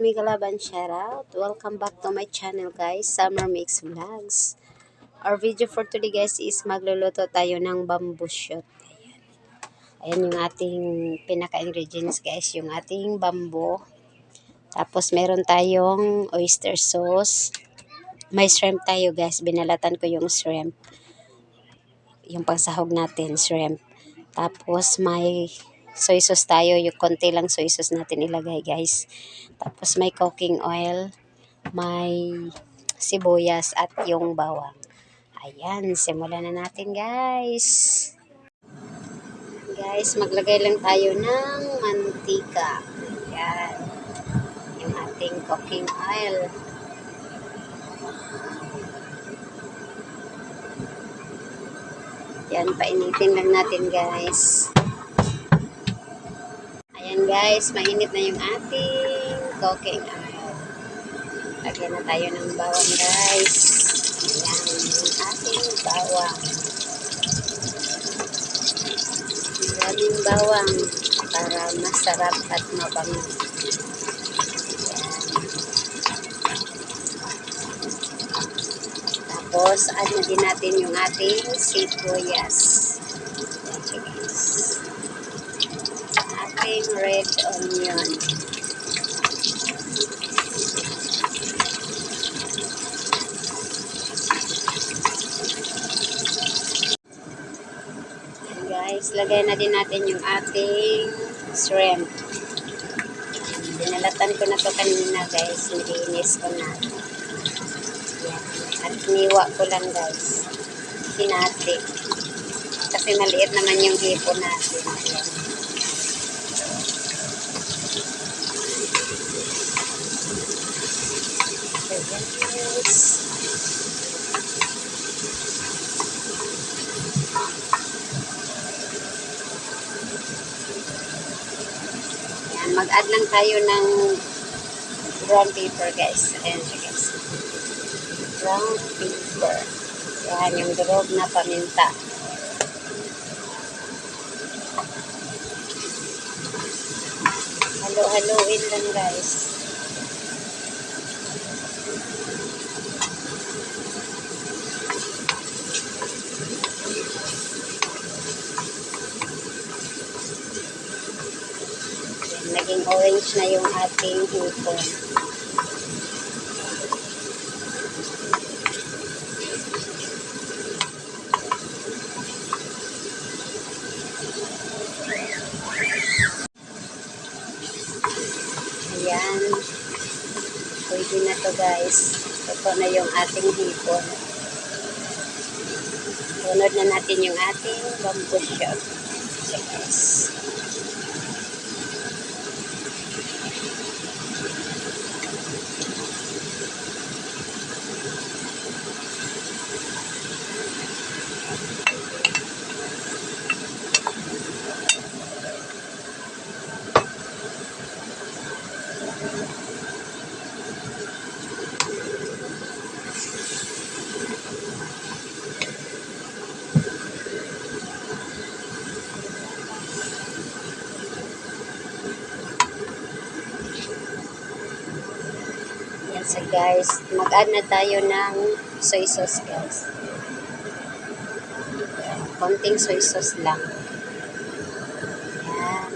Mika Laban shoutout. Welcome back to my channel guys, Summer Mix Vlogs. Our video for today guys is magluluto tayo ng bamboo shoot. Ayan yung ating pinaka-ingredients guys, yung ating bamboo. Tapos meron tayong oyster sauce. May shrimp tayo guys, binalatan ko yung shrimp. Yung pangsahog natin, shrimp. Tapos may soy sauce tayo, yung konti lang soy sauce natin ilagay guys. Tapos may cooking oil, may sibuyas at yung bawang. Ayan, simulan na natin guys. Guys, maglagay lang tayo ng mantika. Ayan, yung ating cooking oil. Yan, painitin lang natin guys. Ayan guys, mainit na yung ating cooking oil. Lagyan na tayo ng bawang guys. Ayan, yung ating bawang. Maraming bawang para masarap at mabango. Tapos, add na din natin yung ating sibuyas. Ayan guys. Ating red onion. Guys, lagay na din natin yung ating shrimp. Dinalatan ko na to kanina guys, nilinis ko na. Yan. At niwa ko lang guys, hinati. Kasi maliit naman yung hipo natin. Ayan. So, guys. Mag-add lang tayo ng brown paper guys. Ayan siya guys. Brown paper. Yan yung durog na paminta. Halo-haloin lang guys. Naging orange na yung ating hipon. Ayan. Pwede na to guys. Ito na yung ating hipon. Tunod na natin yung ating bamboo shoot. So guys. So guys, mag-add na tayo ng soy sauce guys. Konting soy sauce lang. Ayan.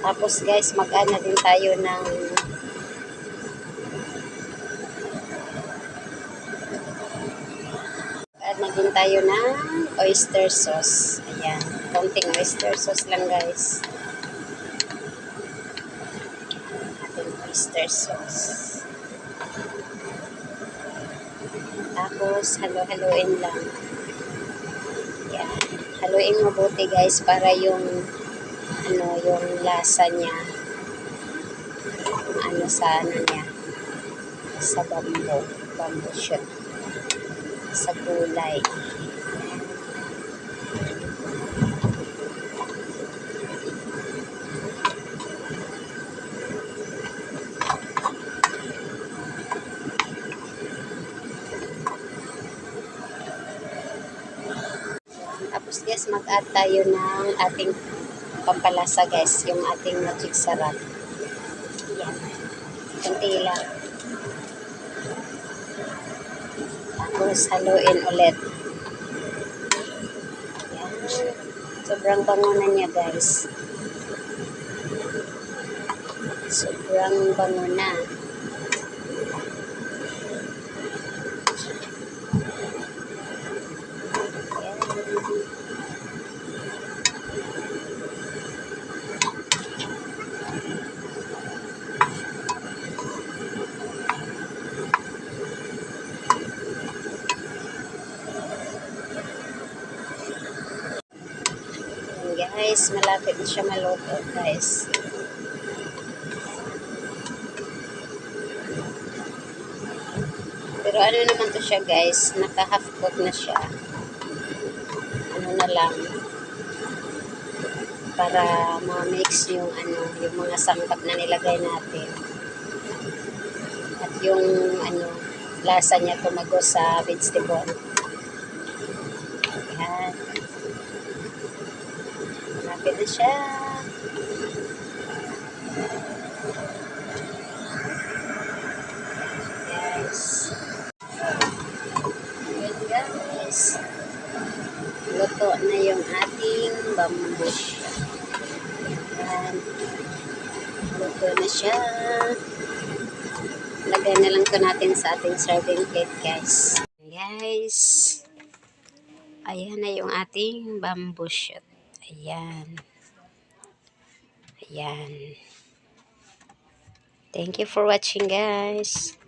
Tapos guys, mag-add na din tayo ng din tayo ng oyster sauce. Ayan. Konting oyster sauce lang guys. Ating oyster sauce. Tapos, halo-haloin lang. Ayan. Haluin mabuti guys para yung yung lasa niya sa niya sa bamboo shoot. Sa gulay. mag-add tayo ng ating pampalasa guys, yung ating magic sarap. Yan. Kunti lang. Tapos haluin ulit. Yan. Sobrang bango na niya guys. Sobrang bango na. Guys, malapit na siya maluto guys. Pero ano naman to siya guys, naka half cook na siya. Ano na lang, para ma-mix yung yung mga sangkap na nilagay natin. At yung lasa niya tumago sa vegetable. Yan. Malapit na siya. Guys. Ayan guys. Luto na yung ating bambush. Ayan. Luto na siya. Lagay na lang to natin sa ating serving plate guys. Guys. Ayan na yung ating bamboo shoot. Ayan. Ayan. Thank you for watching guys.